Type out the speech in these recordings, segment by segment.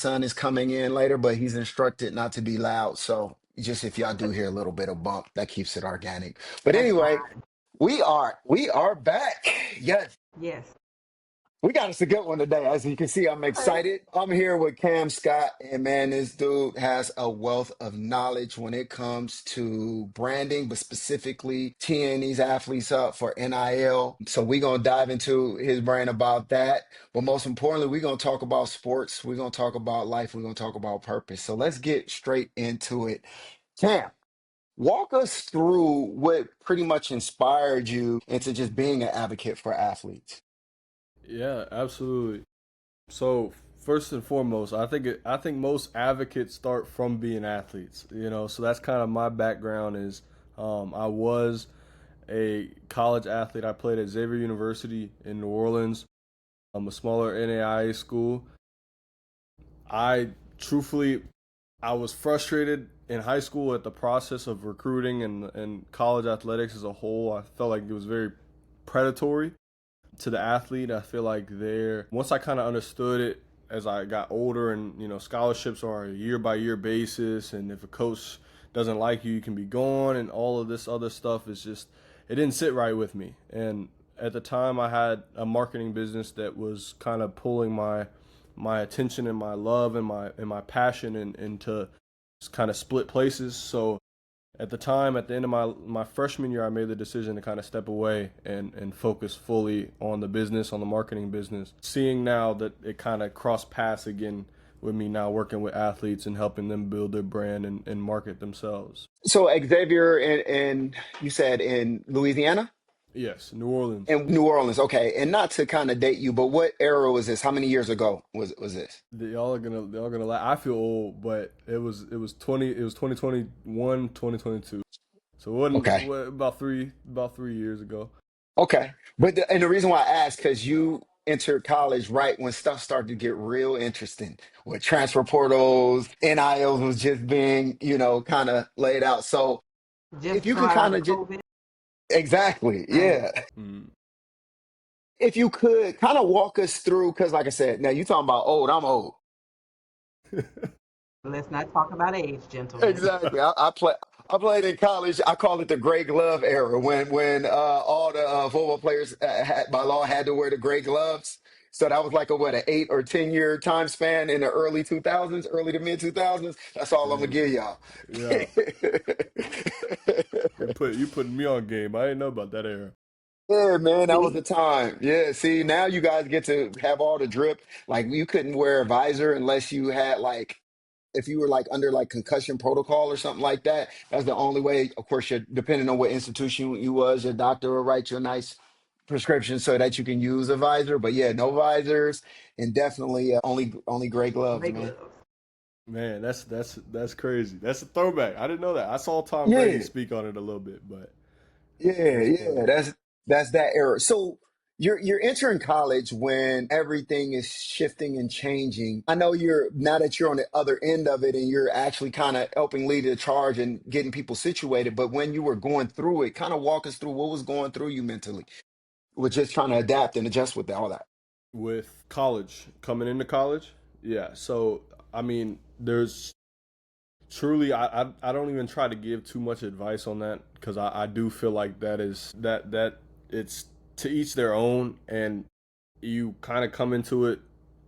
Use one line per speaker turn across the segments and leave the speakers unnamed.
son is coming in later, but he's instructed not to be loud. So just if y'all do hear a little bit of bump, that keeps it organic. But
That's
anyway,
fine.
we are back. Yes.
Yes.
We got us a good one today. As you can see, I'm
Okay.
excited. I'm here with Kam Scott, and man, this dude has a wealth of knowledge when it comes to branding, but specifically teeing these athletes up for NIL. So we're gonna dive into his brain about that. But most importantly, we're gonna talk about sports. We're gonna talk about life. We're gonna talk about purpose. So let's get straight into it. Cam, walk us through what pretty much inspired you into just being an advocate for athletes.
Yeah, absolutely. So first and foremost, I think most advocates start from being athletes. So that's kind of my background. Is I was a college athlete. I played at Xavier University in New Orleans. I'm a smaller NAIA school. I truthfully, I was frustrated in high school at the process of recruiting and college athletics as a whole. I felt like it was very predatory to the athlete. I feel like there, once I kind of understood it as I got older, and scholarships are a year by year basis, and if a coach doesn't like you, you can be gone, and all of this other stuff is just, it didn't sit right with me. And at the time, I had a marketing business that was kind of pulling my attention and my love and my passion into kind of split places. So at the time, at the end of my freshman year, I made the decision to kind of step away and focus fully on the business, on the marketing business. Seeing now that it kind of crossed paths again with me now working with athletes and helping them build their brand and market themselves.
So Xavier and you said in Louisiana
Yes, New Orleans.
and New Orleans. Okay. And not to kind of date you, but what era was this? How many years ago was this?
Y'all are gonna laugh. I feel old, but it was 2021, 2022. So it wasn't
Okay.
about 3 years ago.
Okay. But and the reason why I asked, because you entered college right when stuff started to get real interesting with transfer portals, NILs was just being, kind of laid out. So if
Just
you could
right
kind
after
of just
COVID.
exactly,
Right.
yeah.
Mm.
If you could kind of walk us through, because like I said, now you talking about old, I'm old.
Let's not talk about age, gentlemen.
Exactly. I played in college. I call it the gray glove era when all the football players had by law had to wear the gray gloves. So that was like a what, an 8 or 10 year time span in the early 2000s, early to mid 2000s. That's all I'm gonna
Hey,
give y'all.
yeah. You putting me on game. I didn't know about that era.
Yeah, man, that was
See,
the time. Yeah, see, now you guys get to have all the drip. Like you couldn't wear a visor unless you had like if you were like under like concussion protocol or something like that. That's the only way. Of course, you're depending on what institution you was, your doctor will write you a nice prescription so that you can use a visor. But yeah, no visors and definitely only gray gloves,
gray
man.
gloves.
Man, that's crazy. That's a throwback. I didn't know that. I saw Tom Brady
Yeah,
speak on it a little bit, but
yeah,
that's
yeah.
funny.
That's that era. So you're entering college when everything is shifting and changing. I know you're now that you're on the other end of it and you're actually kind of helping lead the charge and getting people situated. But when you were going through it, kind of walk us through what was going through you mentally with just trying to adapt and adjust with all that.
With college, coming into college, yeah. So I mean, there's truly I don't even try to give too much advice on that because I do feel like that it's to each their own, and you kind of come into it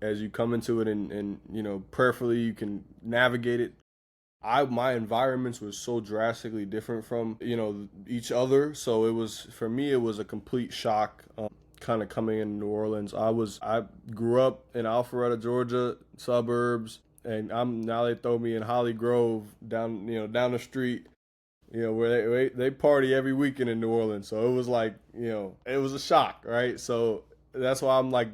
as you come into it, and prayerfully you can navigate it. My environments was so drastically different from each other, so it was for me it was a complete shock. Kind of coming in New Orleans, I grew up in Alpharetta, Georgia suburbs, and I'm now they throw me in Holly Grove down the street, where they party every weekend in New Orleans. So it was like, it was a shock, right? So that's why I'm like,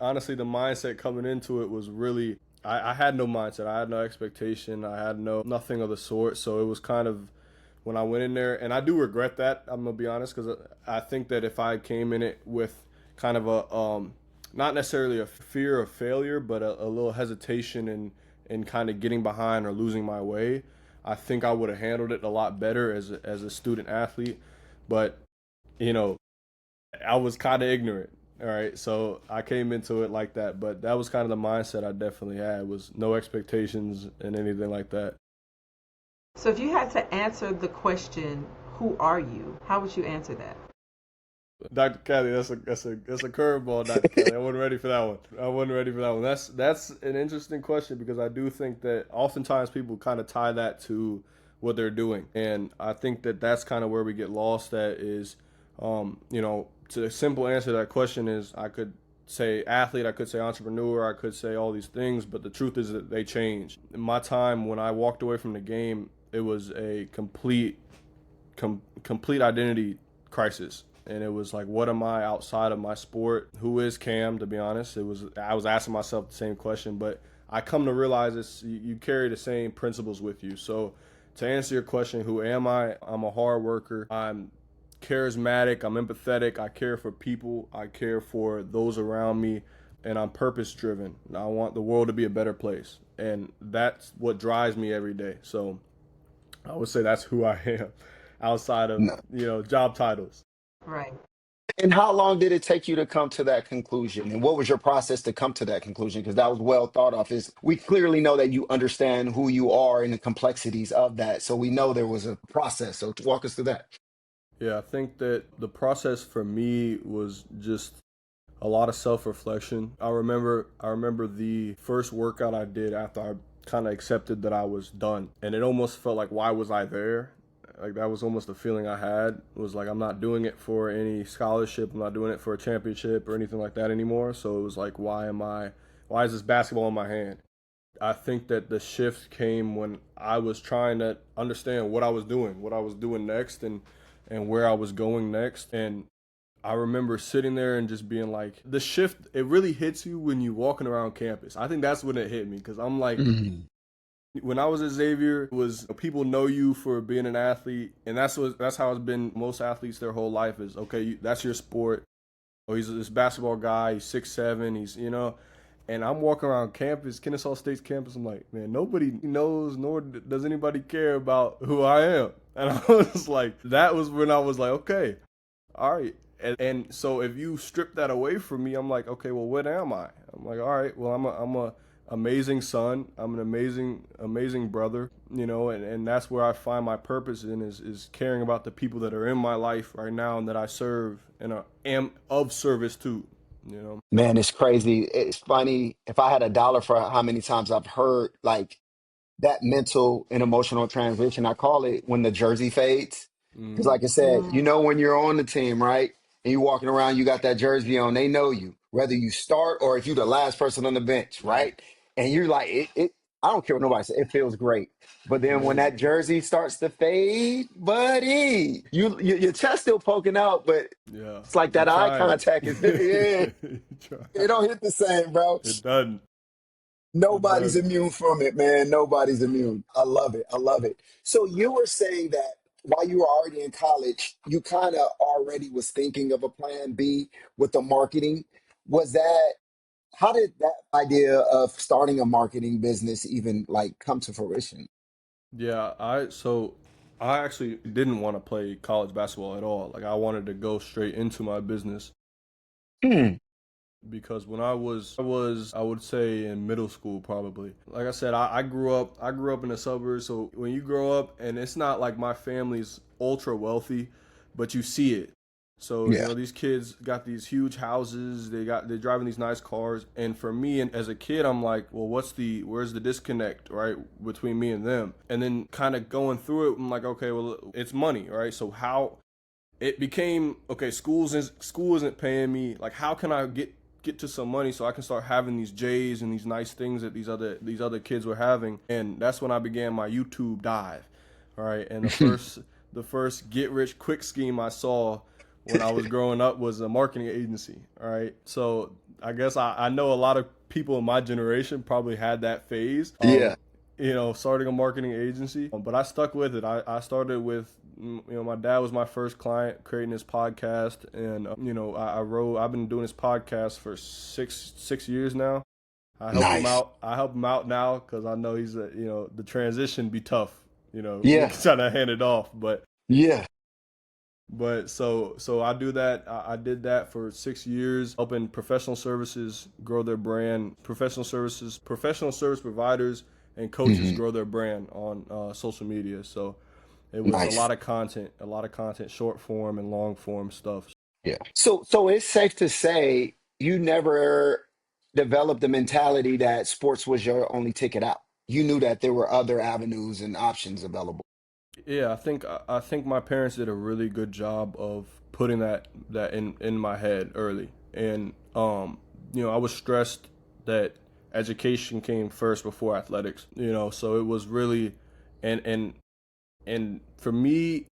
honestly, the mindset coming into it was really, I had no mindset. I had no expectation. I had nothing of the sort. So it was kind of when I went in there, and I do regret that. I'm gonna be honest, because I think that if I came in it with kind of a not necessarily a fear of failure, but a little hesitation and kind of getting behind or losing my way, I think I would have handled it a lot better as a student athlete. But you know, I was kind of ignorant. All right, so I came into it like that, but that was kind of the mindset I definitely had, was no expectations and anything like that.
So if you had to answer the question, who are you? How would you answer that?
Dr. Kelly, that's a curveball, Dr. Kelly. I wasn't ready for that one. I wasn't ready for that one. That's an interesting question, because I do think that oftentimes people kind of tie that to what they're doing, and I think that that's kind of where we get lost. At is, to a simple answer to that question is, I could say athlete, I could say entrepreneur, I could say all these things, but the truth is that they change. In my time when I walked away from the game, it was a complete identity crisis, and it was like, what am I outside of my sport? Who is Cam? To be honest, I was asking myself the same question, but I come to realize this: you carry the same principles with you. So to answer your question, who am I? I'm a hard worker. I'm charismatic. I'm empathetic. I care for people. I care for those around me, and I'm purpose driven. I want the world to be a better place, and that's what drives me every day. So I would say that's who I am, outside of,
No.
job titles.
Right.
And how long did it take you to come to that conclusion? And what was your process to come to that conclusion? Because that was well thought of. Is we clearly know that you understand who you are and the complexities of that. So we know there was a process. So walk us through that.
Yeah, I think that the process for me was just a lot of self-reflection. I remember the first workout I did after I kind of accepted that I was done, and it almost felt like, why was I there? Like, that was almost the feeling I had. It was like, I'm not doing it for any scholarship, I'm not doing it for a championship or anything like that anymore. So it was like, why is this basketball in my hand? I think that the shift came when I was trying to understand what I was doing next, and where I was going next. And I remember sitting there and just being like, the shift, it really hits you when you walking around campus. I think that's when it hit me, because I'm like,
Mhm.
when I was at Xavier, it was, people know you for being an athlete, and that's how it's been. Most athletes their whole life is, okay, that's your sport. Oh, he's this basketball guy. He's 6'7". And I'm walking around campus, Kennesaw State's campus. I'm like, man, nobody knows, nor does anybody care about who I am. And I was like, that was when I was like, okay, all right. And so if you strip that away from me, I'm like, okay, well, what am I? I'm like, all right, well, I'm a amazing son. I'm an amazing brother, and that's where I find my purpose in, is caring about the people that are in my life right now and that I serve and am of service to.
Man, it's crazy. It's funny. If I had a dollar for how many times I've heard like that mental and emotional transition. I call it when the jersey fades. Because,
Mm,
like I said,
Mm.
when you're on the team, right? And you're walking around, you got that jersey on, they know you, whether you start or if you're the last person on the bench, right? And you're like, I don't care what nobody says, it feels great. But then when that
amazing.
jersey starts to fade, buddy, your chest still poking out, but
Yeah,
it's like
you're
that eye
trying.
contact is, yeah,
You're trying.
it don't hit the same, bro.
It doesn't. It
Nobody's
doesn't.
immune from it, man. Nobody's immune. I love it. I love it. So you were saying that while you were already in college, you kind of already was thinking of a plan B with the marketing. Was that, how did that idea of starting a marketing business even like come to fruition?
Yeah, I actually didn't want to play college basketball at all. Like, I wanted to go straight into my business,
Hmm.
because when I would say in middle school, probably. Like I said, I grew up in the suburbs. So when you grow up, and it's not like my family's ultra wealthy, but you see it. So,
Yeah.
these kids got these huge houses, they're driving these nice cars, and for me, and as a kid, I'm like, well, where's the disconnect, right, between me and them? And then kind of going through it, I'm like, okay, well, it's money, right? So how it became, okay, school isn't paying me. Like, how can I get to some money so I can start having these J's and these nice things that these other kids were having? And that's when I began my YouTube dive. All right, and the first get rich quick scheme I saw when I was growing up was a marketing agency. All right, so I guess I know a lot of people in my generation probably had that phase.
Yeah.
Starting a marketing agency. But I stuck with it. I started with, my dad was my first client, creating this podcast. And, I've been doing this podcast for six years now.
Nice.
I help him out now, because I know the transition be tough,
Yeah.
trying to hand it off. But
Yeah.
But so I do that. I did that for 6 years, helping professional services grow their brand, professional service providers, and coaches
Hmm.
grow their brand on social media. So it was
Nice.
a lot of content, short form and long form stuff.
Yeah. So it's safe to say you never developed the mentality that sports was your only ticket out. You knew that there were other avenues and options available.
Yeah, I think my parents did a really good job of putting that in my head early, and I was stressed that education came first before athletics. So it was really, and and and for me,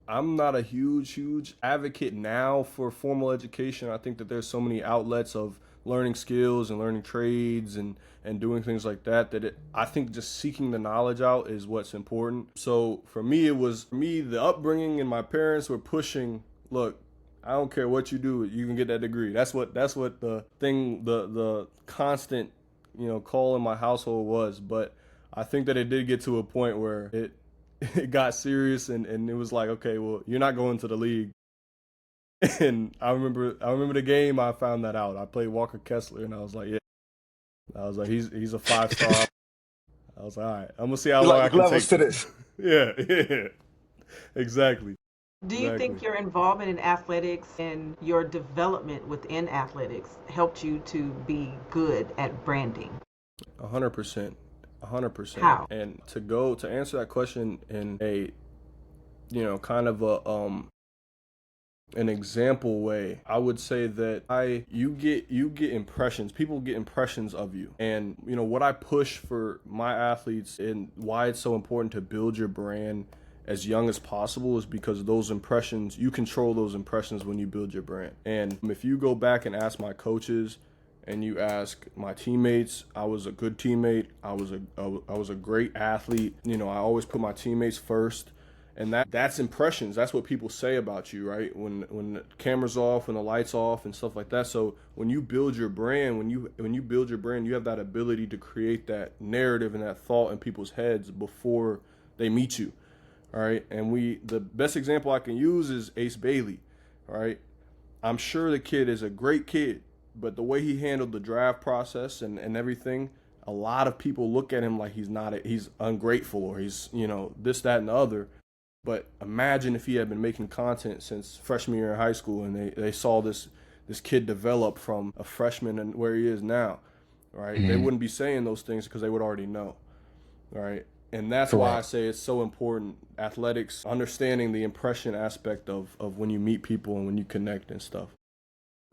I'm not a huge advocate now for formal education. I think that there's so many outlets of learning skills and learning trades and doing things like that I think just seeking the knowledge out is what's important. So for me, it was me, the upbringing and my parents were pushing, look, I don't care what you do, you can get that degree. That's what the constant, call in my household was. But I think that it did get to a point where it got serious and it was like, okay, well, you're not going to the league. And I remember the game I found that out. I played Walker Kessler and I was like, yeah. I was like, he's a 5 star. I was like, all right, I'm gonna see how
You're
long
like,
I
there's
can
levels
take
to
this.
this.
Yeah, yeah. Exactly.
Do you
Exactly.
think your involvement in athletics and your development within athletics helped you to be good at branding?
100%. 100%.
How?
And to answer that question in a kind of a an example way, I would say that you get impressions. People get impressions of you. And what I push for my athletes and why it's so important to build your brand as young as possible is because those impressions, you control those impressions when you build your brand. And if you go back and ask my coaches and you ask my teammates, I was a good teammate. I was a great athlete. I always put my teammates first. And that's impressions. That's what people say about you, right? When the camera's off, when the lights off, and stuff like that. So when you build your brand, when you build your brand, you have that ability to create that narrative and that thought in people's heads before they meet you. All right. And the best example I can use is Ace Bailey. All right. I'm sure the kid is a great kid, but the way he handled the draft process and everything, a lot of people look at him like he's ungrateful or he's, this, that, and the other. But imagine if he had been making content since freshman year in high school and they saw this kid develop from a freshman and where he is now, right? They
Mhm.
wouldn't be saying those things because they would already know, right? And that's why I
Correct.
say it's so important, athletics, understanding the impression aspect of when you meet people and when you connect and stuff.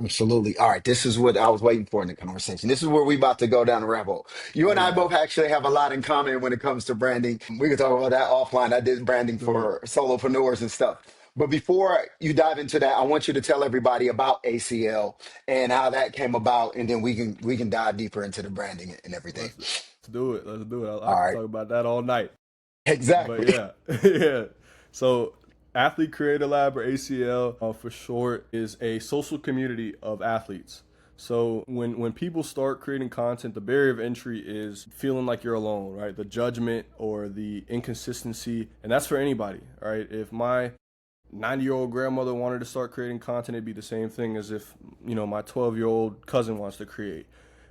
Absolutely. All right, this is what I was waiting for in the conversation. This is where we about to go down the rabbit hole. You
Oh
and I
yeah,
both actually have a lot in common when it comes to branding. We can talk about that offline. I did branding
let's do it.
for solopreneurs and stuff. But before you dive into that, I want you to tell everybody about ACL and how that came about, and then we can dive deeper into the branding and everything.
Let's do it. Let's do it. I
All
could
right.
talk about that all night. But
Exactly.
yeah, yeah. So Athlete Creator Lab, or ACL for short, is a social community of athletes. So when people start creating content, the barrier of entry is feeling like you're alone, right? The judgment or the inconsistency, and that's for anybody, right? If my 90-year-old grandmother wanted to start creating content, it'd be the same thing as if my 12-year-old cousin wants to create,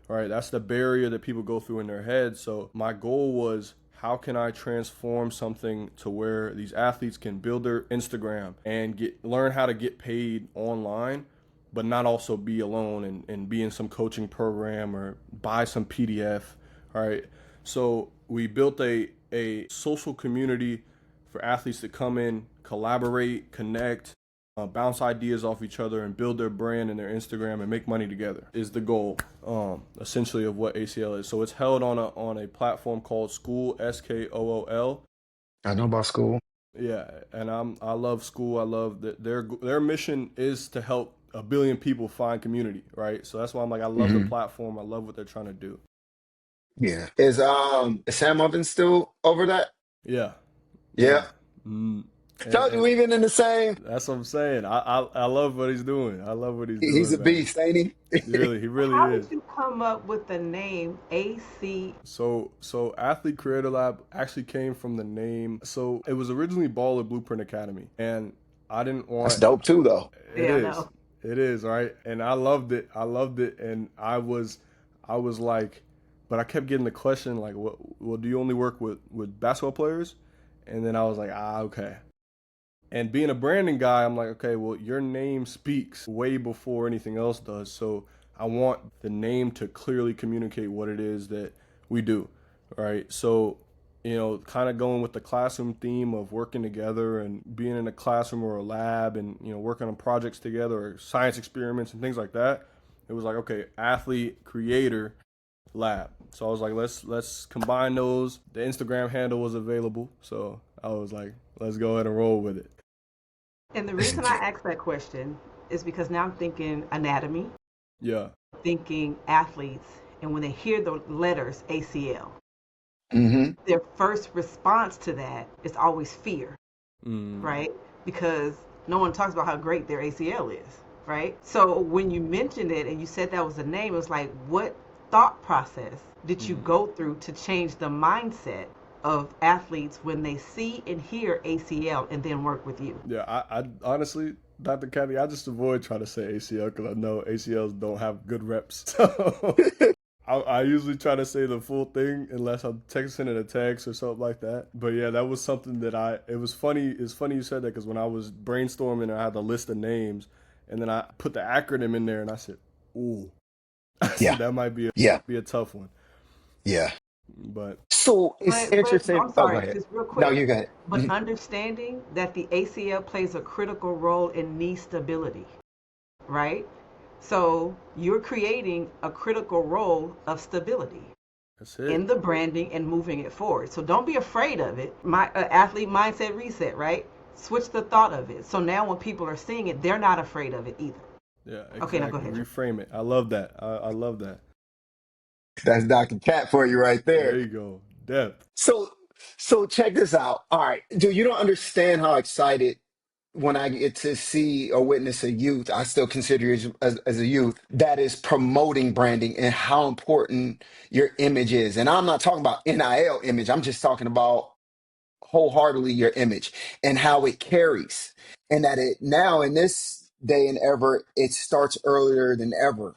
right? That's the barrier that people go through in their head. So my goal was, how can I transform something to where these athletes can build their Instagram and learn how to get paid online, but not also be alone and be in some coaching program or buy some PDF, right? So we built a social community for athletes to come in, collaborate, connect, bounce ideas off each other, and build their brand and their Instagram and make money together is the goal, essentially, of what ACL is. So it's held on a platform called School, SKOOL.
I know about school.
Yeah, and I love School. I love that their mission is to help a billion people find community, right? So that's why I'm like, I love the
Hmm.
platform. I love what they're trying to do.
Yeah. Is Sam Ovens still over that?
Yeah,
Yeah.
yeah. Mm.
Told you
And
we've been in the same.
that's what I'm saying. I love what he's doing. I love what he's
He's
doing,
a
man.
beast, ain't he?
He really
How
is.
did you come up with the name AC?
So Athlete Creator Lab actually came from the name. So it was originally Baller Blueprint Academy, and I didn't
That's
want.
dope too, though.
It
Yeah,
is.
no.
It is, right? And I loved it. I loved it, and I was like, but I kept getting the question like, what? Well, do you only work with basketball players? And then I was like, okay. And being a branding guy, I'm like, okay, well, your name speaks way before anything else does. So I want the name to clearly communicate what it is that we do, right? So, kind of going with the classroom theme of working together and being in a classroom or a lab and, working on projects together or science experiments and things like that. It was like, okay, athlete, creator, lab. So I was like, let's combine those. The Instagram handle was available. So I was like, let's go ahead and roll with it.
And the reason I asked that question is because now I'm thinking anatomy,
Yeah.
thinking athletes, and when they hear the letters ACL,
Mm-hmm.
their first response to that is always fear,
Mm.
right? Because no one talks about how great their ACL is, right? So when you mentioned it and you said that was the name, it was like, what thought process did you
Mm.
go through to change the mindset of athletes when they see and hear ACL and then work with you?
Yeah. I honestly, Dr. Caddy, I just avoid trying to say ACL because I know ACLs don't have good reps. So I usually try to say the full thing unless I'm texting in a text or something like that. But yeah, that was something that it was funny. It's funny you said that because when I was brainstorming, I had the list of names and then I put the acronym in there and I said, ooh, I
Yeah.
said that might
Yeah.
be a tough one.
Yeah.
But
So it's
But
interesting.
I'm
Oh, go
sorry,
ahead.
just real
No,
quick.
you got it.
But understanding that the ACL plays a critical role in knee stability, right? So you're creating a critical role of stability
that's
in
it.
the branding and moving it forward. So don't be afraid of it. My athlete mindset reset, right? Switch the thought of it. So now when people are seeing it, they're not afraid of it either.
Yeah,
Okay, now go
exactly.
ahead.
Reframe it. I love that. I love that.
That's Dr. Cat for you right
There
there.
you go. Depth.
So, so check this out. All right, dude, you don't understand how excited when I get to see or witness a youth, I still consider you as a youth that is promoting branding and how important your image is. And I'm not talking about NIL image. I'm just talking about wholeheartedly your image and how it carries, and that it now in this day and ever, it starts earlier than ever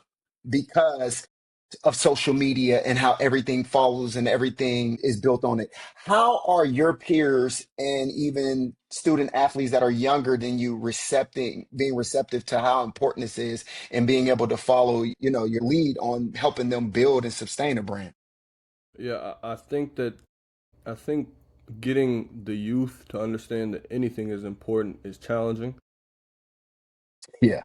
because of social media and how everything follows and everything is built on it. How are your peers and even student athletes that are younger than you being receptive to how important this is and being able to follow, your lead on helping them build and sustain a brand?
Yeah, I think getting the youth to understand that anything is important is challenging.
Yeah.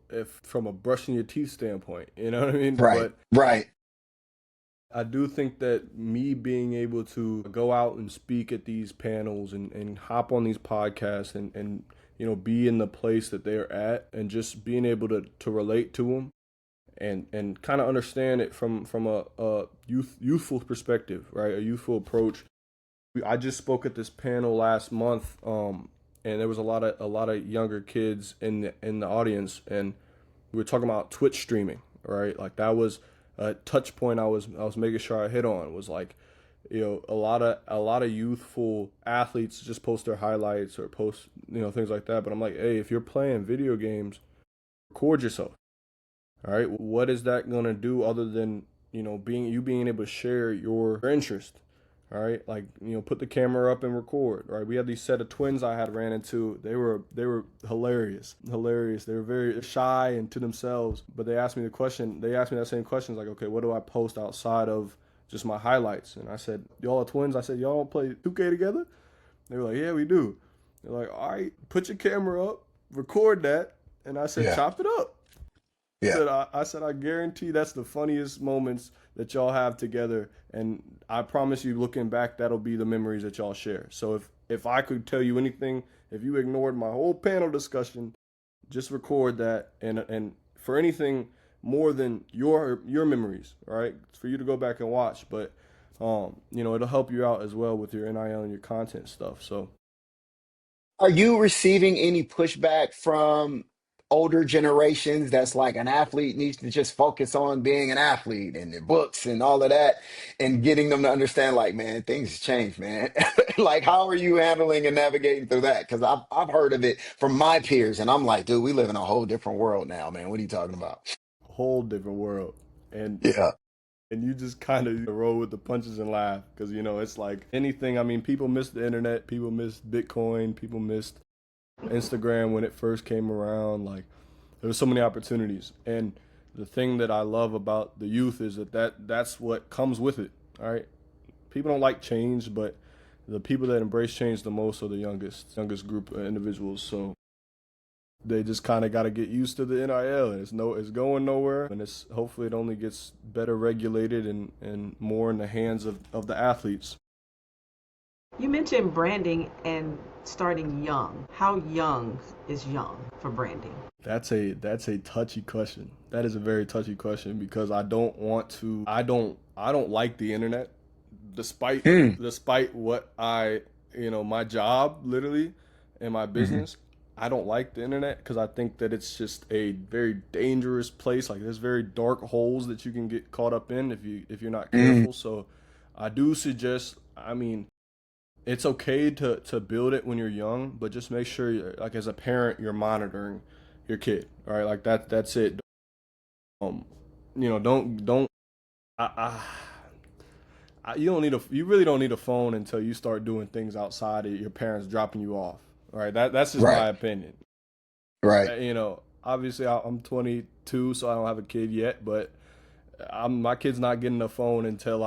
If from a brushing your teeth standpoint, you know what I mean?
Right.
But
Right.
I do think that me being able to go out and speak at these panels and hop on these podcasts and be in the place that they're at and just being able to relate to them and kind of understand it from a youthful perspective, right? A youthful approach. I just spoke at this panel last month, and there was a lot of younger kids in the audience, and we were talking about Twitch streaming, right? Like that was a touch point I was making sure I hit on was like, a lot of youthful athletes just post their highlights or post things like that. But I'm like, hey, if you're playing video games, record yourself. All right, what is that gonna do other than being able to share your interest? All right, like put the camera up and record. Right, we had these set of twins I had ran into. They were hilarious, hilarious. They were very shy and to themselves, but they asked me the question. They asked me that same question, like, okay, what do I post outside of just my highlights? And I said, y'all are twins. I said, y'all play 2K together? They were like, yeah, we do. They're like, all right, put your camera up, record that, and I said,
Yeah.
chop it up.
Yeah.
I said, I guarantee that's the funniest moments that y'all have together, and I promise you, looking back, that'll be the memories that y'all share. So if I could tell you anything, if you ignored my whole panel discussion, just record that, and for anything more than your memories, right? It's for you to go back and watch, but it'll help you out as well with your NIL and your content stuff. So
Are you receiving any pushback from older generations that's like an athlete needs to just focus on being an athlete and their books and all of that, and getting them to understand like, man, things change, man. Like, how are you handling and navigating through that? Because I've heard of it from my peers, and I'm like, dude, we live in a whole different world now, man. What are you talking about?
Whole different world. And
Yeah.
and you just kind of roll with the punches and laugh because it's like anything. I mean, people missed the internet, people missed Bitcoin, people missed Instagram when it first came around. Like there was so many opportunities, and the thing that I love about the youth is that's what comes with it. All right, people don't like change, but the people that embrace change the most are the youngest group of individuals. So they just kind of got to get used to the NIL, and it's going nowhere, and it's hopefully it only gets better regulated and more in the hands of the athletes.
You mentioned branding and starting young. How young is young for branding?
That's a touchy question. That is a very touchy question because I don't like the internet, despite
Mm.
despite what my job literally and my
Hmm.
business. I don't like the internet because I think that it's just a very dangerous place. Like there's very dark holes that you can get caught up in if you're not
Mm.
careful. So I do suggest. I mean, it's okay to build it when you're young, but just make sure, like as a parent, you're monitoring your kid. All right, like that's it. Um, don't. I, you really don't need a phone until you start doing things outside of your parents dropping you off. All right, that's just
Right.
my opinion.
Right.
Obviously I'm 22, so I don't have a kid yet, but my kid's not getting a phone until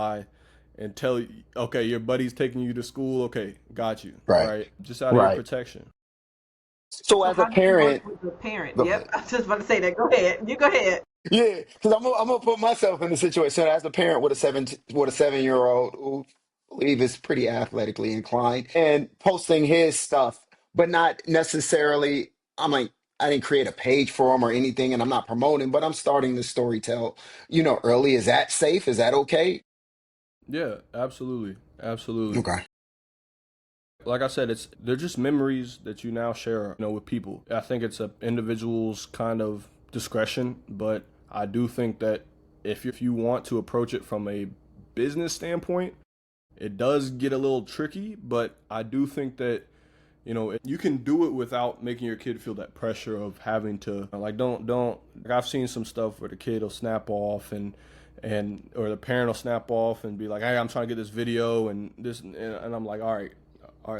okay, your buddy's taking you to school. Okay, got you.
Right.
Right, just out of your
Right.
protection.
So
So
as a
how do you
parent,
work with the parent?
go
Yep,
ahead.
I was just about to say that. Go ahead. You go ahead.
Yeah, because I'm gonna put myself in the situation. So as a parent with a 7 year old who I believe is pretty athletically inclined and posting his stuff, but not necessarily. I'm like, I didn't create a page for him or anything, and I'm not promoting, but I'm starting the story tell, early. Is that safe? Is that okay?
Yeah, absolutely, absolutely.
Okay.
Like I said, they're just memories that you now share, with people. I think it's a individual's kind of discretion, but I do think that if you want to approach it from a business standpoint, it does get a little tricky. But I do think that you can do it without making your kid feel that pressure of having to like don't like I've seen some stuff where the kid will snap off and or the parent will snap off and be like, hey, I'm trying to get this video and this, and I'm like, all right,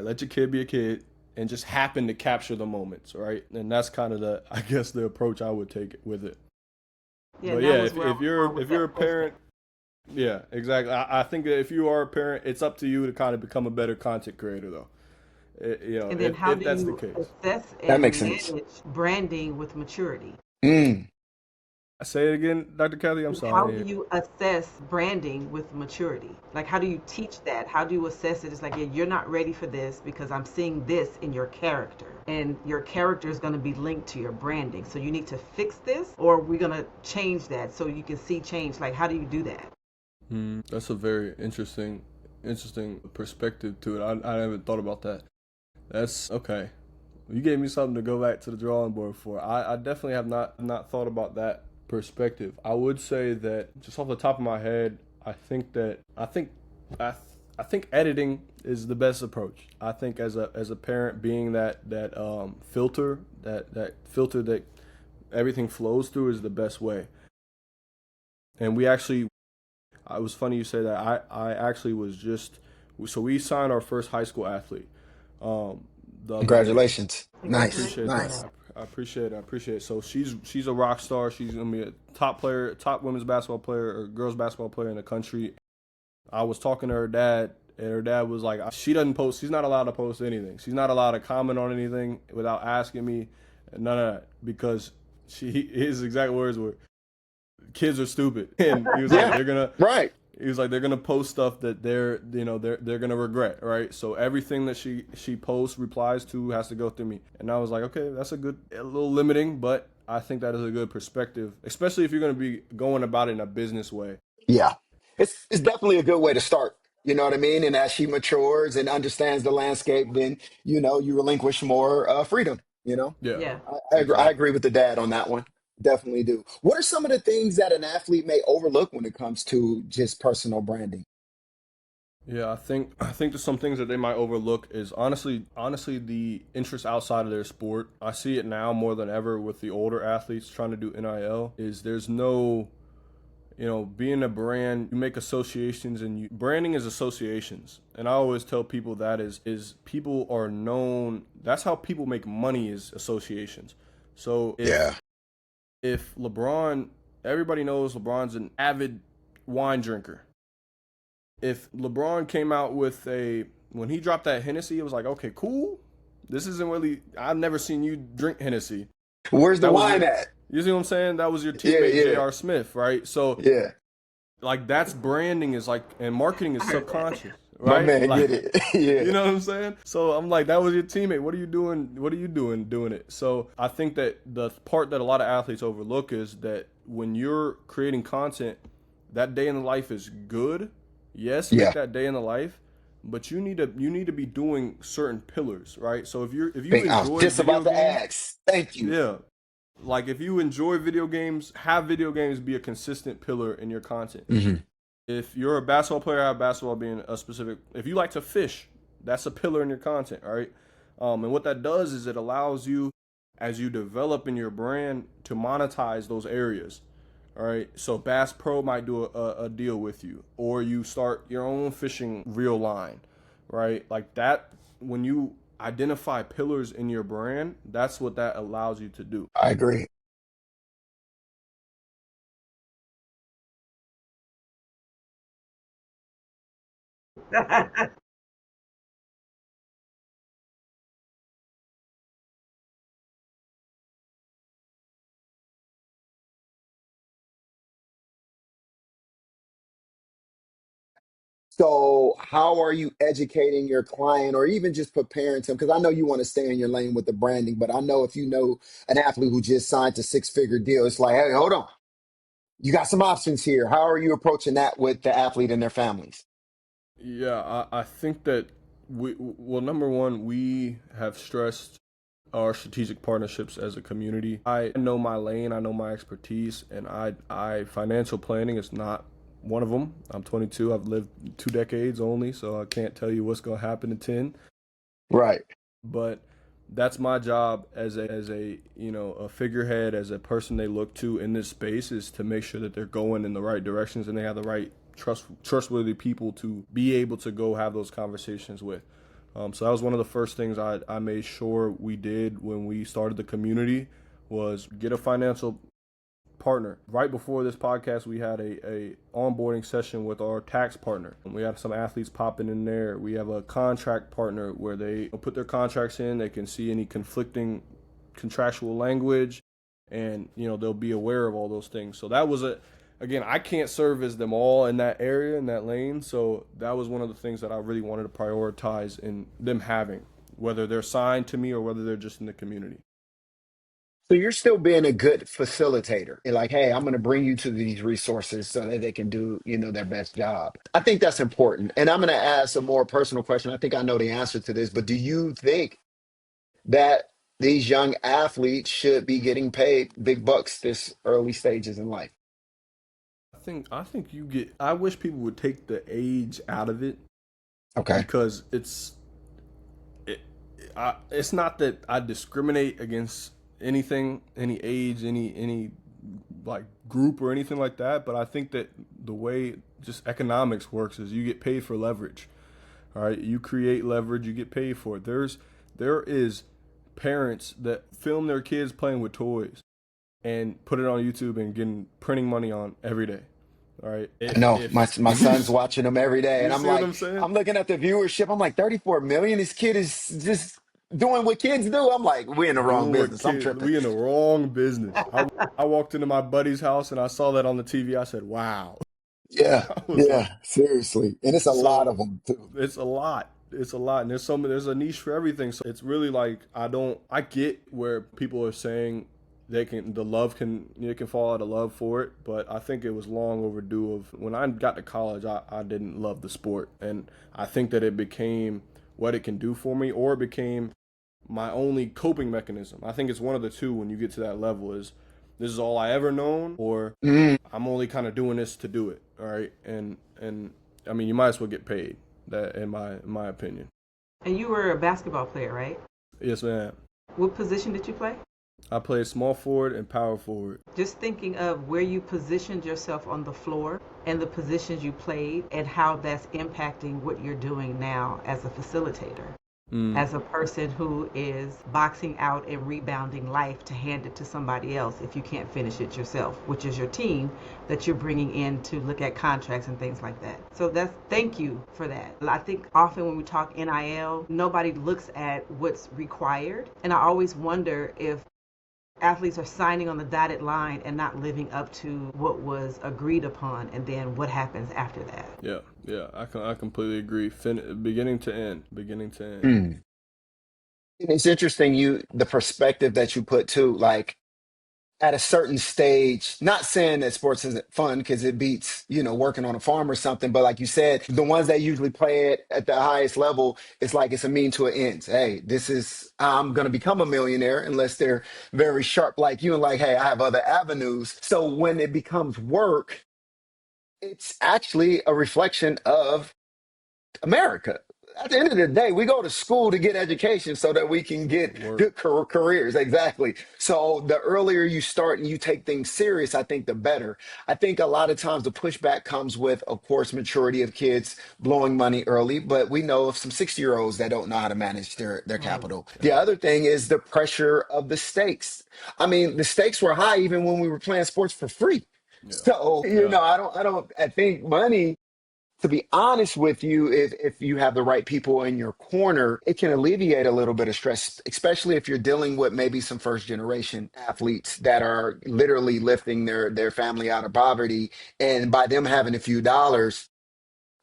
let your kid be a kid and just happen to capture the moments, right? And that's kind of I guess the approach I would take with it.
Yeah,
But
and that
yeah,
was
if,
where I
if
was
you're
going with
if you're a
that question.
parent, yeah, exactly. I think that if you are a parent, it's up to you to kind of become a better content creator, though.
And then how
If
do
that's the
you
case.
assess
That makes
and
sense.
manage branding with maturity?
Mm.
I say it again, Dr. Kelly. I'm
How
sorry.
do you assess branding with maturity? Like, how do you teach that? How do you assess it? It's like, yeah, you're not ready for this because I'm seeing this in your character, and your character is going to be linked to your branding. So you need to fix this, or we're going to change that so you can see change. Like, how do you do that?
That's a very interesting perspective to it. I haven't thought about that. That's okay. You gave me something to go back to the drawing board for. I definitely have not thought about that perspective. I would say that just off the top of my head, I think editing is the best approach. I think as a parent, being that filter that everything flows through is the best way. And we actually, it was funny you say that. I actually was just so we signed our first high school athlete the other day.
Congratulations.
I
Nice.
Congratulations
appreciate
on
that.
Nice.
that.
I appreciate it. I appreciate it. So she's a rock star. She's gonna be a top player, top women's basketball player or girls basketball player in the country. I was talking to her dad, and her dad was like, she doesn't post. She's not allowed to post anything. She's not allowed to comment on anything without asking me. None of that because his exact words were, "Kids are stupid," and he was like,
Yeah.
"They're gonna."
Right.
He was like, they're gonna post stuff that they're gonna regret, right? So everything that she posts, replies to, has to go through me. And I was like, okay, that's a little limiting, but I think that is a good perspective, especially if you're gonna be going about it in a business way.
Yeah. It's definitely a good way to start. You know what I mean? And as she matures and understands the landscape, then you relinquish more freedom. You know,
Yeah,
Yeah.
I
exactly.
agree with the dad on that one. Definitely do. What are some of the things that an athlete may overlook when it comes to just personal branding?
Yeah, I think there's some things that they might overlook is honestly the interest outside of their sport. I see it now more than ever with the older athletes trying to do NIL is there's no, being a brand, you make associations and branding is associations. And I always tell people that is people are known, that's how people make money is associations. So
Yeah.
if LeBron, everybody knows LeBron's an avid wine drinker. If LeBron came out with when he dropped that Hennessy, it was like, okay, cool. This isn't really, I've never seen you drink Hennessy.
Where's the
That was your,
wine at?
you see what I'm saying? That was your
Yeah,
teammate,
yeah,
J.R. Smith, right? So,
yeah.
like, that's branding is like, and marketing is
I heard that.
subconscious,
My
right?
man
Like,
get it. Yeah.
you know what I'm saying? So I'm like, that was your teammate. What are you doing? What are you doing it? So I think that the part that a lot of athletes overlook is that when you're creating content, that day in the life is good. Yes, make
Yeah.
that day in the life, but you need to be doing certain pillars, right? So if you
I was
enjoy
just
video
about to
games,
ask. Thank you.
yeah, like if you enjoy video games, have video games be a consistent pillar in your content.
Hmm.
If you're a basketball player, have basketball being a specific. If you like to fish, that's a pillar in your content, all right? And what that does is it allows you, as you develop in your brand, to monetize those areas. All right. So Bass Pro might do a deal with you, or you start your own fishing reel line, right? Like that. When you identify pillars in your brand, that's what that allows you to do.
I agree. So, how are you educating your client or even just preparing them? Because I know you want to stay in your lane with the branding, but I know if you know an athlete who just signed a six-figure deal, it's like, hey, hold on. You got some options here. How are you approaching that with the athlete and their families?
Yeah, I think that well, number one, we have stressed our strategic partnerships as a community. I know my lane, I know my expertise, and I financial planning is not one of them. I'm 22. I've lived 2 decades only, so I can't tell you what's going to happen in 10.
Right.
But that's my job as a a figurehead, as a person they look to in this space, is to make sure that they're going in the right directions and they have the right trustworthy people to be able to go have those conversations with. So that was one of the first things I made sure we did when we started the community was get a financial partner. Right before this podcast, we had a onboarding session with our tax partner. We had some athletes popping in there. We have a contract partner where they put their contracts in. They can see any conflicting contractual language, and they'll be aware of all those things. So that was again, I can't service them all in that area, in that lane. So that was one of the things that I really wanted to prioritize in them having, whether they're signed to me or whether they're just in the community.
So you're still being a good facilitator. You're like, hey, I'm going to bring you to these resources so that they can do, their best job. I think that's important. And I'm going to ask a more personal question. I think I know the answer to this, but do you think that these young athletes should be getting paid big bucks this early stages in life?
I think you get. I wish people would take the age out of it
Okay.
because it, it's not that I discriminate against anything, any age, any like group or anything like that. But I think that the way just economics works is you get paid for leverage. All right, you create leverage, you get paid for it. There is parents that film their kids playing with toys and put it on YouTube and getting printing money on every day. All right,
I know my son's watching them every day,
you
and I'm
see what
like,
I'm saying?
I'm looking at the viewership. I'm like, 34 million. This kid is just doing what kids do. I'm like, we're in the wrong
Doing what
business. I'm
kids,
tripping.
we in the wrong business. I walked into my buddy's house and I saw that on the TV. I said, "Wow."
Yeah,
I was like,
yeah, seriously, and it's a lot
so
of them too.
it's a lot. It's a lot, and there's a niche for everything. So it's really like I get where people are saying the love can you can fall out of love for it, but I think it was long overdue. Of when I got to college, I didn't love the sport, and I think that it became what it can do for me, or it became my only coping mechanism. I think it's one of the two when you get to that level is this is all I ever known, or
Mm.
I'm only kind of doing this to do it. All right, and I mean you might as well get paid. That in my opinion.
And you were a basketball player, right?
Yes, ma'am.
What position did you play?
I play small forward and power forward.
Just thinking of where you positioned yourself on the floor and the positions you played and how that's impacting what you're doing now as a facilitator,
Mm,
as a person who is boxing out and rebounding life to hand it to somebody else if you can't finish it yourself, which is your team that you're bringing in to look at contracts and things like that. So that's thank you for that. I think often when we talk NIL, nobody looks at what's required, and I always wonder if athletes are signing on the dotted line and not living up to what was agreed upon, and then what happens after that.
yeah, yeah. I completely agree. Beginning to end. Beginning to end.
Mm. It's interesting the perspective that you put too, like at a certain stage, not saying that sports isn't fun because it beats, working on a farm or something, but like you said, the ones that usually play it at the highest level, it's like it's a mean to an end. Hey, this is, I'm going to become a millionaire unless they're very sharp like you and like, hey, I have other avenues. So when it becomes work, it's actually a reflection of America. At the end of the day, we go to school to get education so that we can get
Work.
good careers. Exactly. So the earlier you start and you take things serious, I think the better. I think a lot of times the pushback comes with, of course, maturity of kids blowing money early, but we know of some 60-year-olds that don't know how to manage their
Right.
capital. The
Yeah.
other thing is the pressure of the stakes. I mean, the stakes were high even when we were playing sports for free.
Yeah.
So,
Yeah.
I think money, to be honest with you, if you have the right people in your corner, it can alleviate a little bit of stress, especially if you're dealing with maybe some first generation athletes that are literally lifting their family out of poverty. And by them having a few dollars,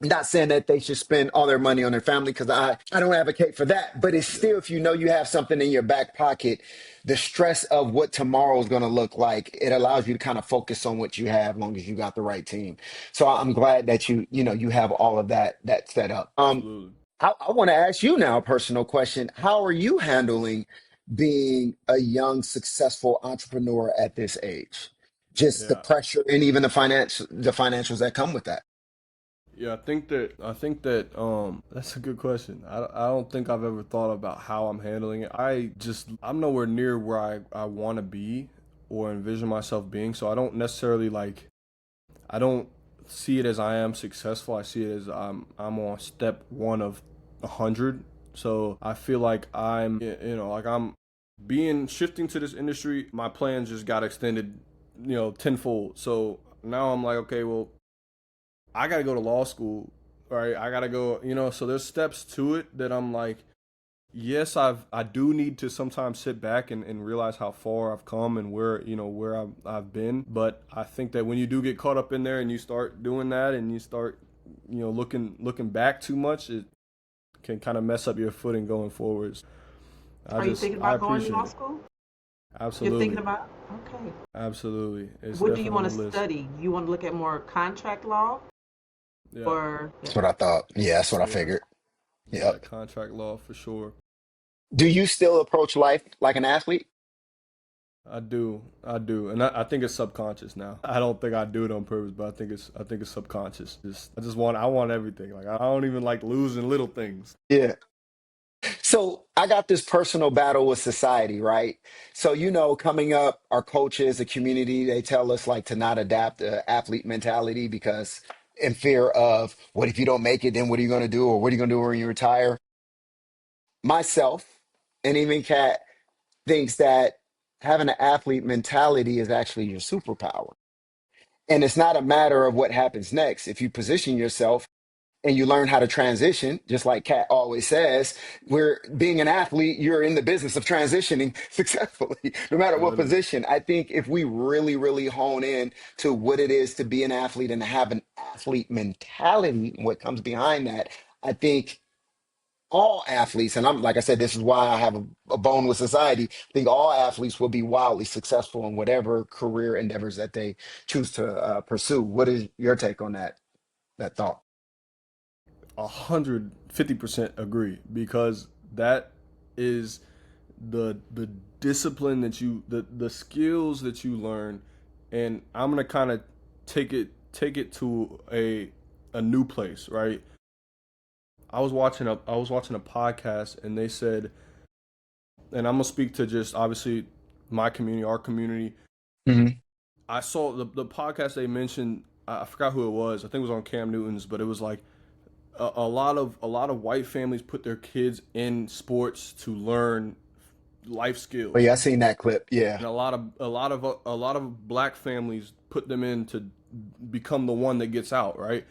not saying that they should spend all their money on their family because I don't advocate for that. But it's
Yeah.
still, if you know you have something in your back pocket, the stress of what tomorrow is going to look like, it allows you to kind of focus on what you have, long as you got the right team. So I'm glad that you have all of that set up.
Absolutely.
I want to ask you now a personal question. How are you handling being a young, successful entrepreneur at this age? Just the
Yeah.
pressure and even the financials that come with that.
Yeah, I think that that's a good question. I don't think I've ever thought about how I'm handling it. I'm nowhere near where I want to be or envision myself being, so I don't necessarily like I don't see it as I am successful. I see it as I'm on step 1 of 100. So I feel like like I'm being shifting to this industry, my plans just got extended, tenfold. So now I'm like, okay, well, I gotta go to law school, right? I gotta go, so there's steps to it that I'm like, yes, I do need to sometimes sit back and realize how far I've come and where I've been. But I think that when you do get caught up in there and you start doing that and you start, looking back too much, it can kind of mess up your footing going forwards.
Are you thinking
I
about going to
appreciate
law
it.
school? You're thinking
Absolutely.
about, okay.
Absolutely. It's
What do you
definitely on
want
the
to
list.
study? You want to look at more contract law
Yeah.
or, yeah.
That's what I thought. Yeah, that's what I
Yeah.
figured.
Yeah.
Yep.
Contract law for sure.
Do you still approach life like an athlete?
I do, and I think it's subconscious now. I don't think I do it on purpose, but I think it's subconscious. I want everything. Like I don't even like losing little things.
Yeah. So I got this personal battle with society, right? So, coming up, our coaches, the community, they tell us like to not adapt the athlete mentality because in fear of what if you don't make it, then what are you going to do? Or what are you going to do when you retire? Myself and even Kat thinks that having an athlete mentality is actually your superpower. And it's not a matter of what happens next. If you position yourself and you learn how to transition, just like Kat always says, we're being an athlete, you're in the business of transitioning successfully, no matter what
Literally,
position. I think if we really, really hone in to what it is to be an athlete and to have an athlete mentality, and what comes behind that, I think all athletes, and I'm like I said, this is why I have a bone with society. I think all athletes will be wildly successful in whatever career endeavors that they choose to pursue. What is your take on that thought?
150% agree because that is. the discipline that the skills that you learn, and I'm gonna kind of take it to a new place, right? I was watching a podcast, and they said, and I'm gonna speak to just obviously my community, our community.
Hmm.
I saw the podcast they mentioned. I forgot who it was. I think it was on Cam Newton's, but it was like a lot of white families put their kids in sports to learn life
But
skills,
yeah, I seen that clip. Yeah.
and a lot of black families put them in to become the one that gets out, right?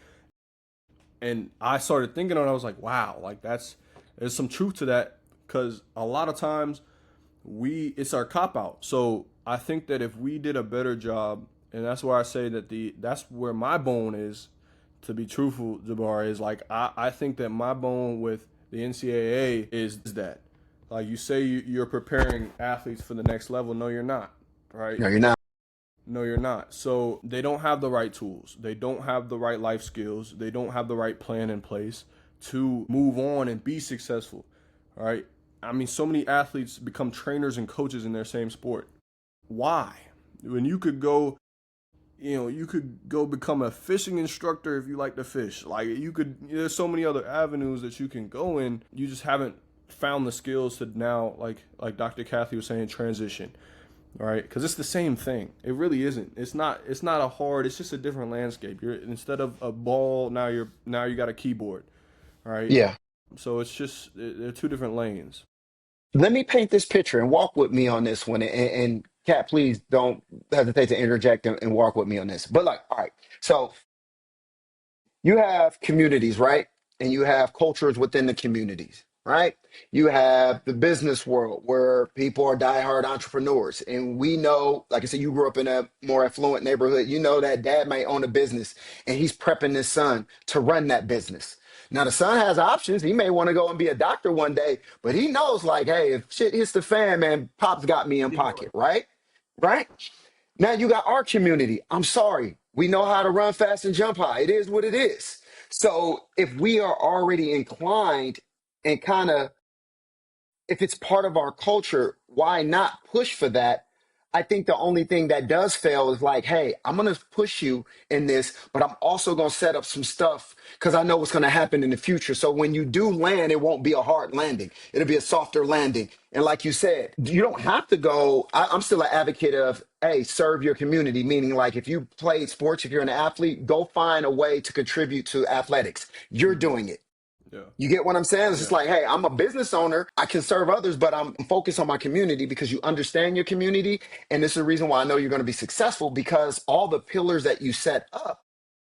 And I started thinking on it, I was like, wow, like there's some truth to that, because a lot of times it's our cop out. So I think that if we did a better job, and that's where I say that that's where my bone is, to be truthful, Jabari, is like I think that my bone with the NCAA is that, like, you say you're preparing athletes for the next level. No, you're not, right?
No, you're not.
No, you're not. So they don't have the right tools. They don't have the right life skills. They don't have the right plan in place to move on and be successful. All right. I mean, so many athletes become trainers and coaches in their same sport. Why? When you could go become a fishing instructor if you like to fish. Like, there's so many other avenues that you can go in. You just haven't found the skills to now, like Dr. Kathy was saying, transition. All right, because it's the same thing. It really isn't. It's not. It's not a hard. It's just a different landscape. You're, instead of a ball, now you got a keyboard. All right.
Yeah.
So it's just, they're two different lanes.
Let me paint this picture and walk with me on this one. And Kat, please don't hesitate to interject and walk with me on this. But like, all right. So you have communities, right? And you have cultures within the communities, right? You have the business world where people are diehard entrepreneurs. And we know, like I said, you grew up in a more affluent neighborhood. You know that dad may own a business and he's prepping his son to run that business. Now, the son has options. He may want to go and be a doctor one day, but he knows, like, hey, if shit hits the fan, man, Pop's got me in pocket,
Divorce.
right? Right? Now you got our community. I'm sorry. We know how to run fast and jump high. It is what it is. So if we are already inclined and kind of, if it's part of our culture, why not push for that? I think the only thing that does fail is like, hey, I'm going to push you in this, but I'm also going to set up some stuff because I know what's going to happen in the future. So when you do land, it won't be a hard landing. It'll be a softer landing. And like you said, you don't have to go. I'm still an advocate of, hey, serve your community, meaning like if you played sports, if you're an athlete, go find a way to contribute to athletics. You're
Mm-hmm.
doing it.
Yeah.
You get what I'm saying? It's just
Yeah.
like, hey, I'm a business owner. I can serve others, but I'm focused on my community because you understand your community. And this is the reason why I know you're going to be successful because all the pillars that you set up,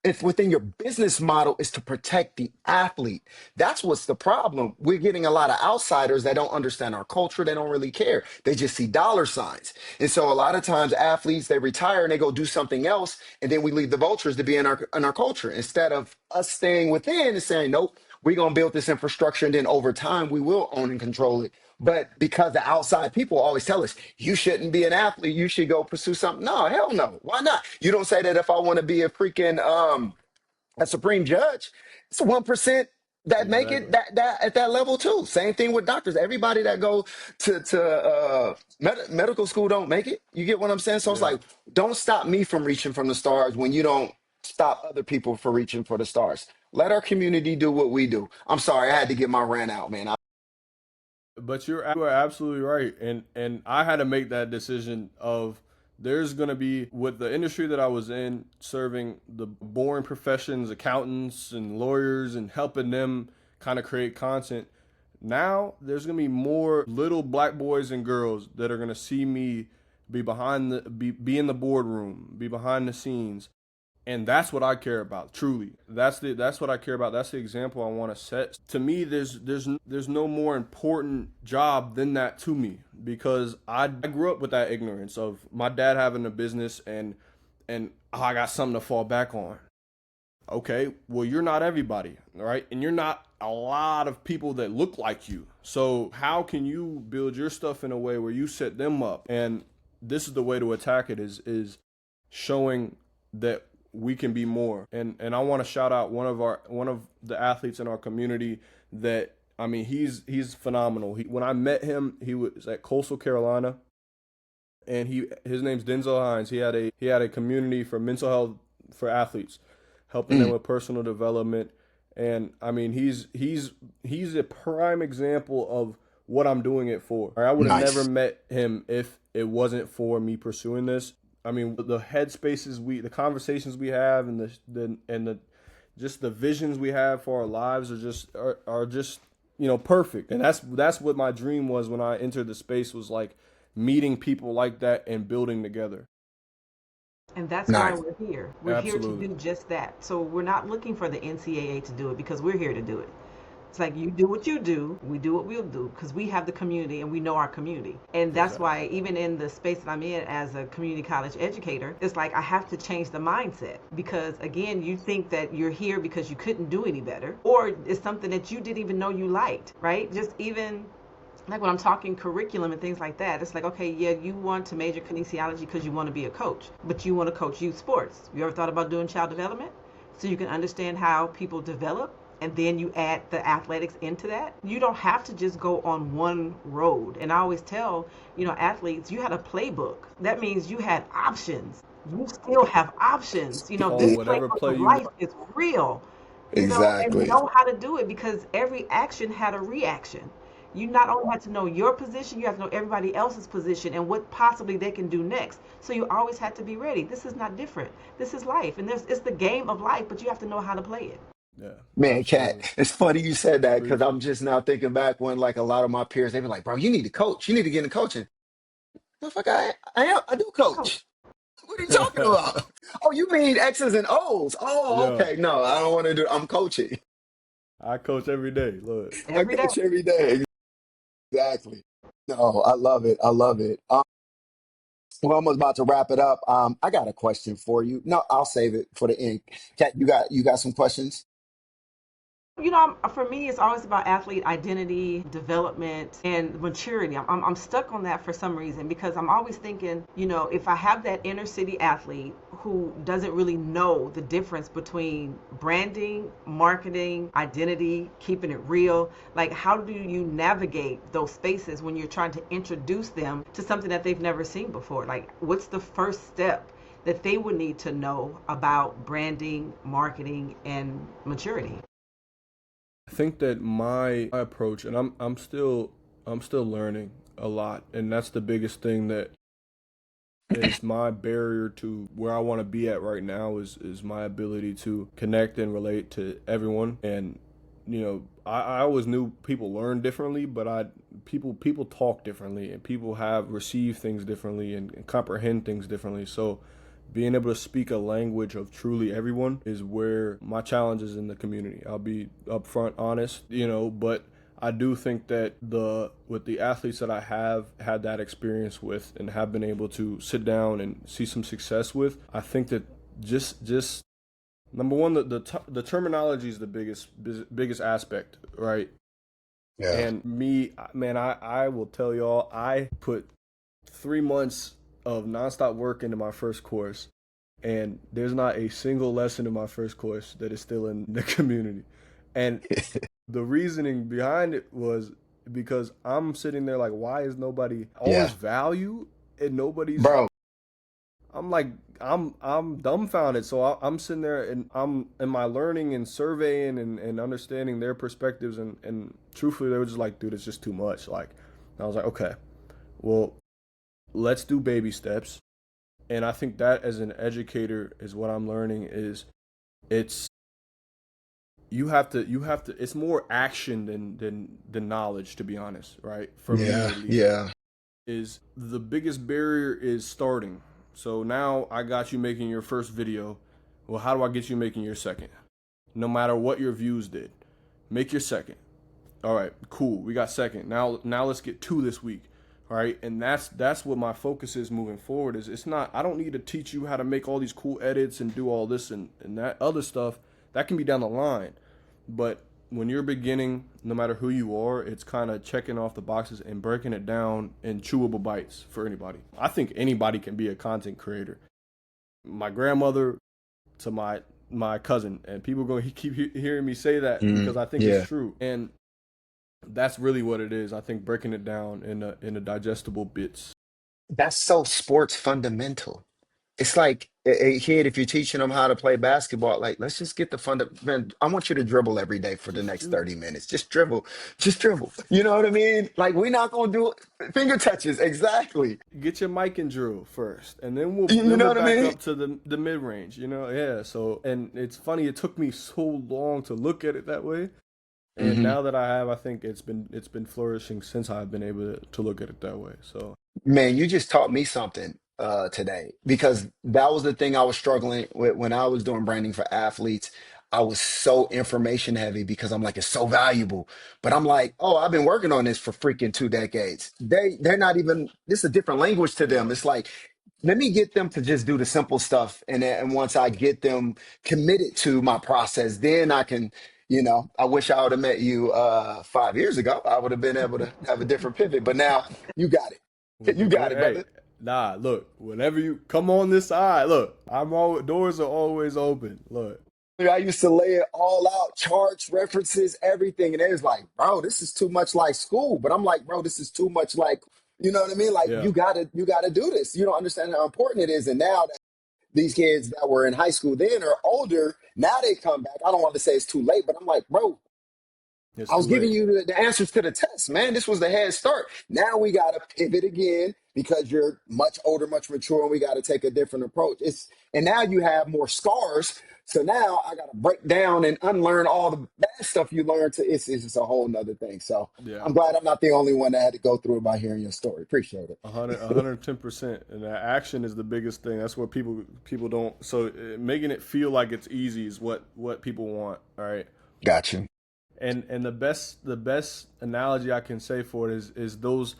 if within your business model is to protect the athlete, that's what's the problem. We're getting a lot of outsiders that don't understand our culture. They don't really care. They just see dollar signs. And so a lot of times athletes, they retire and they go do something else. And then we leave the vultures to be in our culture instead of us staying within and saying, nope, we're going to build this infrastructure. And then over time, we will own and control it. But because the outside people always tell us, you shouldn't be an athlete, you should go pursue something. No, hell no. Why not? You don't say that if I want to be a freaking a supreme judge, it's 1% that make it
Exactly.
that at that level too. Same thing with doctors. Everybody that go to medical school don't make it. You get what I'm saying? So it's
Yeah.
like, don't stop me from reaching from the stars when you don't stop other people from reaching for the stars. Let our community do what we do. I'm sorry, I had to get my rant out, man.
But you are absolutely right, and I had to make that decision of, there's gonna be, with the industry that I was in, serving the boring professions, accountants and lawyers, and helping them kind of create content. Now there's gonna be more little black boys and girls that are gonna see me be in the boardroom, be behind the scenes, and that's what I care about. Truly, that's what I care about. That's the example I want to set. To me, there's no more important job than that to me, because I grew up with that ignorance of my dad having a business, and I got something to fall back on. Okay, well, you're not everybody, right? And you're not a lot of people that look like you. So how can you build your stuff in a way where you set them up? And this is the way to attack it, is showing that we can be more. And I want to shout out one of the athletes in our community that I mean, he's phenomenal. When I met him, he was at Coastal Carolina, and his name's Denzel Hines. He had a community for mental health for athletes, helping them
Mm,
with personal development. And I mean, he's a prime example of what I'm doing it for. I would have never
nice.
met him if it wasn't for me pursuing this. I mean, the headspaces the conversations we have, and the just the visions we have for our lives are just perfect. And that's what my dream was when I entered the space, was like meeting people like that and building together.
And that's why
Nice.
we're here. We're here to
Absolutely.
do just that. So we're not looking for the NCAA to do it because we're here to do it. It's like you do what you do, we do what we'll do because we have the community and we know our community. And that's
Exactly.
why, even in the space that I'm in as a community college educator, it's like I have to change the mindset because, again, you think that you're here because you couldn't do any better, or it's something that you didn't even know you liked, right? Just even like when I'm talking curriculum and things like that, it's like, okay, yeah, you want to major kinesiology because you want to be a coach, but you want to coach youth sports. You ever thought about doing child development so you can understand how people develop? And then you add the athletics into that. You don't have to just go on one road. And I always tell, athletes, you had a playbook. That means you had options. You still have options.
Call
This
E-
whatever
playbook
play
of
you
life
want.
is real, and
Exactly.
know how to do it because every action had a reaction. You not only have to know your position, you have to know everybody else's position and what possibly they can do next. So you always have to be ready. This is not different. This is life, and it's the game of life, but you have to know how to play it.
Yeah,
Man, Kat,
absolutely.
it's funny you said that because
Preach.
I'm just now thinking back when like a lot of my peers, they be like, bro, you need to coach. You need to get into coaching. Motherfucker, I do
Coach.
coach. What are you talking about? Oh, you mean X's and O's? Oh,
Yeah,
okay. No, I don't want to do. I'm coaching.
I coach every day. Look.
I
Every day.
coach every day. Exactly. No, I love it. I love it. We're almost about to wrap it up. I got a question for you. No, I'll save it for the end. Kat, you got some questions?
For me, it's always about athlete identity, development, and maturity. I'm stuck on that for some reason because I'm always thinking, if I have that inner city athlete who doesn't really know the difference between branding, marketing, identity, keeping it real, like how do you navigate those spaces when you're trying to introduce them to something that they've never seen before? Like, what's the first step that they would need to know about branding, marketing, and maturity?
I think that my approach, and I'm still learning a lot, and that's the biggest thing that is my barrier to where I want to be at right now, is my ability to connect and relate to everyone. And I always knew people learn differently, but people talk differently, and people have received things differently, and comprehend things differently. So being able to speak a language of truly everyone is where my challenge is in the community. I'll be upfront honest, but I do think that with the athletes that I have had that experience with and have been able to sit down and see some success with, I think that just number one, the terminology is the biggest aspect, right?
Yeah.
And me, man, I will tell y'all, I put 3 months of nonstop work into my first course, and there's not a single lesson in my first course that is still in the community. And the reasoning behind it was because I'm sitting there like, why is nobody all this
Yeah.
value and nobody's?
Bro.
I'm like, I'm dumbfounded. So I'm sitting there and I'm in my learning and surveying and understanding their perspectives, and truthfully, they were just like, dude, it's just too much. Like, I was like, okay, well, let's do baby steps. And I think that as an educator is what I'm learning is it's you have to it's more action than knowledge, to be honest, right? For me
Yeah.
at least,
Yeah.
is the biggest barrier is starting. So now I got you making your first video. Well, how do I get you making your second? No matter what your views did, make your second. All right, cool. We got second. Now let's get two this week. All right, and that's what my focus is moving forward. Is it's not, I don't need to teach you how to make all these cool edits and do all this and that other stuff. That can be down the line. But when you're beginning, no matter who you are, it's kind of checking off the boxes and breaking it down in chewable bites for anybody. I think anybody can be a content creator. My grandmother to my cousin, and people going to keep hearing me say that
Mm,
because I think it's
yeah.
true. And That's really what it is. I think breaking it down in a digestible bits.
That's so sports fundamental. It's like a kid, if you're teaching them how to play basketball, like, let's just get the fundament. I want you to dribble every day for the
Just
next
shoot.
30 minutes. Just dribble. Just dribble. You know what I mean? Like, we're not going to do finger touches. Exactly.
Get your mic and drill first, and then we'll
You
then
know
we'll
what I
back
mean?
up to the mid range. You know, yeah. So, and it's funny. It took me so long to look at it that way, and
Hmm.
now that I have, I think it's been flourishing since I've been able to look at it that way. So,
Man, you just taught me something today, because that was the thing I was struggling with when I was doing branding for athletes. I was so information heavy because I'm like, it's so valuable. But I'm like, oh, I've been working on this for freaking 2 decades. They're not even, this is a different language to them.
yeah,
It's like, let me get them to just do the simple stuff. And once I get them committed to my process, then I can, I wish I would have met you 5 years ago. I would have been able to have a different pivot. But now you got it. You got it,
hey,
brother.
nah, look, whenever you come on this side, look, I'm all doors are always open. Look,
I used to lay it all out, charts, references, everything. And it was like, bro, this is too much like school. But I'm like, bro, this is too much like, you know what I mean? Like,
yeah,
you gotta do this. You don't understand how important it is. And now that these kids that were in high school then are older, now they come back. I don't want to say it's too late, but I'm like, bro,
it's
I was
too
giving
late.
you the answers to the test, man. This was the head start. Now we got to pivot again because you're much older, much mature, and we got to take a different approach. And now you have more scars. So now I got to break down and unlearn all the bad stuff you learned. It's just a whole nother thing. So
Yeah,
I'm glad I'm not the only one that had to go through it by hearing your story. Appreciate
a
it.
hundred and 10%, and that action is the biggest thing. That's what people don't. So making it feel like it's easy is what people want. All right,
Got you.
and the best analogy I can say for it is those,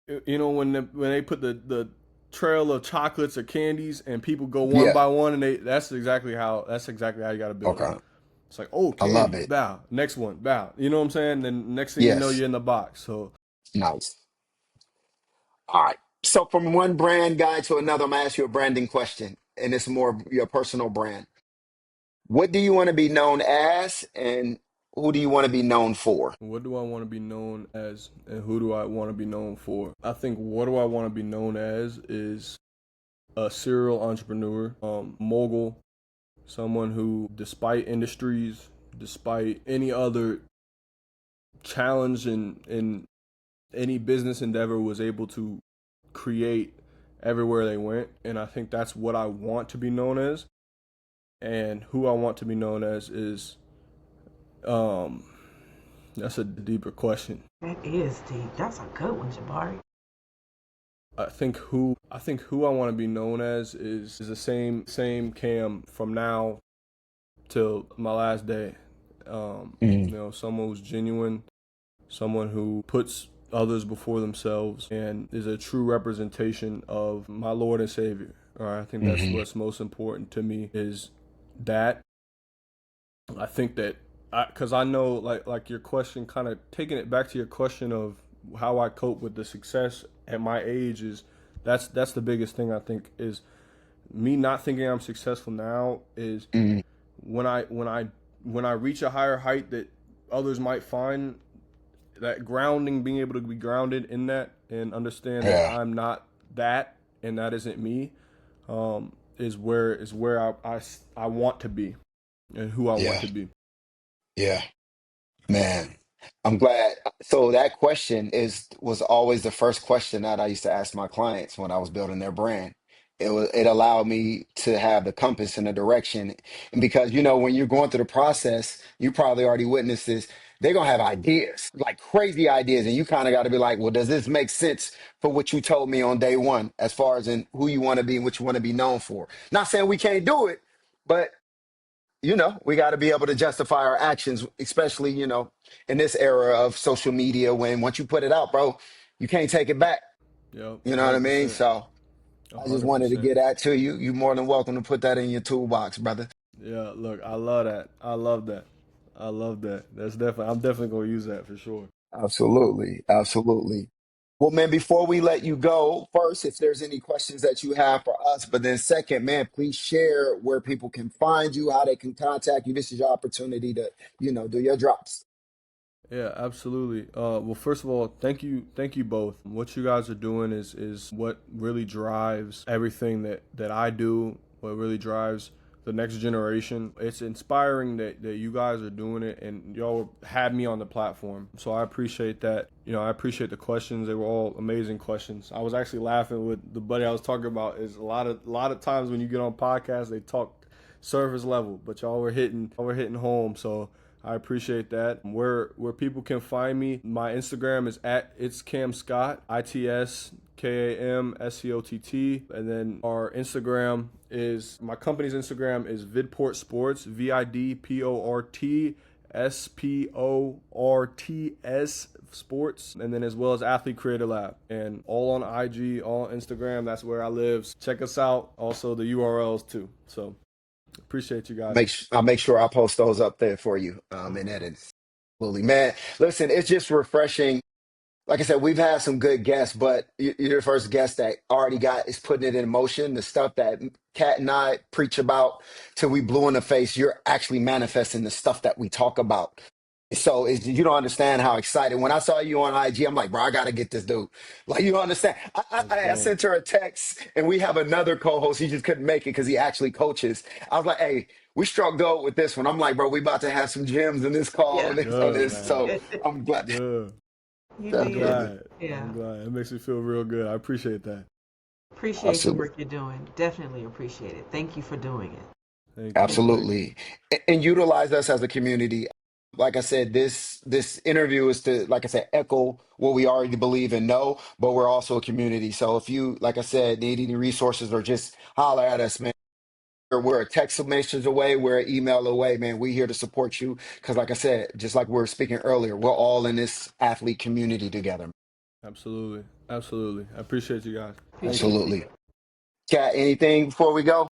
when they put the trail of chocolates or candies and people go one
Yeah.
by one, and that's exactly how you got to build it.
Okay.
It's like, oh,
I love
candy,
it.
bow, next one, bow. You know what I'm saying? Then next thing you know,
Yes.
you're in the box. So
Nice. All right. So from one brand guy to another, I'm gonna ask you a branding question, and it's more of your personal brand. What do you want to be known as, and who do you want to be known for?
what do I want to be known as, and who do I want to be known for? I think what do I want to be known as is a serial entrepreneur, mogul, someone who, despite industries, despite any other challenge in any business endeavor, was able to create everywhere they went. And I think that's what I want to be known as. And who I want to be known as is, um, that's a deeper question.
That is deep. That's a good one, Jabari.
I think who I want to be known as is the same Cam from now till my last day.
Mm,
Someone who's genuine, someone who puts others before themselves, and is a true representation of my Lord and Savior. All right, I think that's
hmm
what's most important to me is that. I think that because I know, like your question, kind of taking it back to your question of how I cope with the success at my age, is that's the biggest thing. I think is me not thinking I'm successful now is
mm,
when I reach a higher height that others might find, that grounding, being able to be grounded in that and understand that
yeah,
I'm not that and that isn't me, is where I want to be and who I want
yeah,
to be.
yeah. Man, I'm glad. So that question was always the first question that I used to ask my clients when I was building their brand. It allowed me to have the compass and the direction. And because when you're going through the process, you probably already witnessed this. They're gonna have ideas, like crazy ideas, and you kind of got to be like, well, does this make sense for what you told me on day one, as far as in who you want to be and what you want to be known for? Not saying we can't do it, but we got to be able to justify our actions, especially, in this era of social media, when once you put it out, bro, you can't take it back.
Yep,
You
a
know what I
hundred
mean?
percent,
So
a
I just
hundred
wanted to
percent.
get that to you. You're more than welcome to put that in your toolbox, brother.
Yeah, look, I love that. I love that. I love that. I'm definitely gonna use that for sure.
Absolutely. Absolutely. Well, man, before we let you go, first, if there's any questions that you have for us, but then second, man, please share where people can find you, how they can contact you. This is your opportunity to, do your drops.
Yeah, absolutely. Well, first of all, thank you both. What you guys are doing is what really drives everything that I do. What really drives the next generation. It's inspiring that you guys are doing it and y'all had me on the platform. So I appreciate that. You know, I appreciate the questions. They were all amazing questions. I was actually laughing with the buddy I was talking about. Is a lot of times when you get on podcasts, they talk surface level, but y'all were hitting home. So I appreciate that. Where people can find me, my Instagram is at it's Kam Scott, ITSKAMSCOTT, and then our Instagram is my company's Instagram is Vidport Sports, VIDPORTSPORTS Sports, and then as well as Athlete Creator Lab, and all on IG, all on Instagram. That's where I live. Check us out. Also the URLs too. So appreciate you guys.
I'll make sure I post those up there for you in edits. Absolutely, man. Listen, it's just refreshing. Like I said, we've had some good guests, but you're the first guest that already got is putting it in motion. The stuff that Kat and I preach about till we blue in the face, you're actually manifesting the stuff that we talk about. So you don't understand how excited. When I saw you on IG, I'm like, bro, I gotta get this dude. Like, you don't understand.
Let's
I
go.
sent her a text, and we have another co-host. He just couldn't make it because he actually coaches. I was like, hey, we struck gold with this one. I'm like, bro, we about to have some gems in this call and
Yeah.
this on
Good,
this.
man.
So I'm glad.
Good.
You
I'm
did.
Definitely.
glad.
Yeah.
I'm glad. It makes me feel real good. I appreciate that.
Appreciate the
Absolutely.
work you're doing. Definitely appreciate it. Thank you for doing it.
Thank you.
Thank you.
Thank you.
Absolutely. And utilize us as a community. Like I said, this interview is to, like I said, echo what we already believe and know, but we're also a community. So if you, like I said, need any resources or just holler at us, man. We're a text message away, we're an email away, man. We're here to support you. Because like I said, just like we were speaking earlier, we're all in this athlete community together.
Absolutely. Absolutely. I appreciate you guys. Thank you.
Appreciate you.
Absolutely. Kat, anything before we go?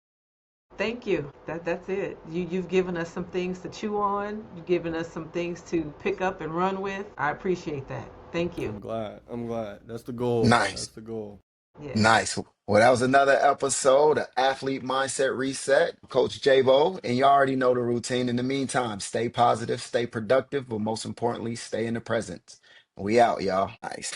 Thank you. That's it. You've given us some things to chew on. You've given us some things to pick up and run with. I appreciate that. Thank you.
I'm glad. I'm glad. That's the goal. That's
Nice.
the goal.
Yes.
Nice. Well, that was another episode of Athlete Mindset Reset. Coach Jabo, and you already know the routine. In the meantime, stay positive, stay productive, but most importantly, stay in the present. We out, y'all. Nice.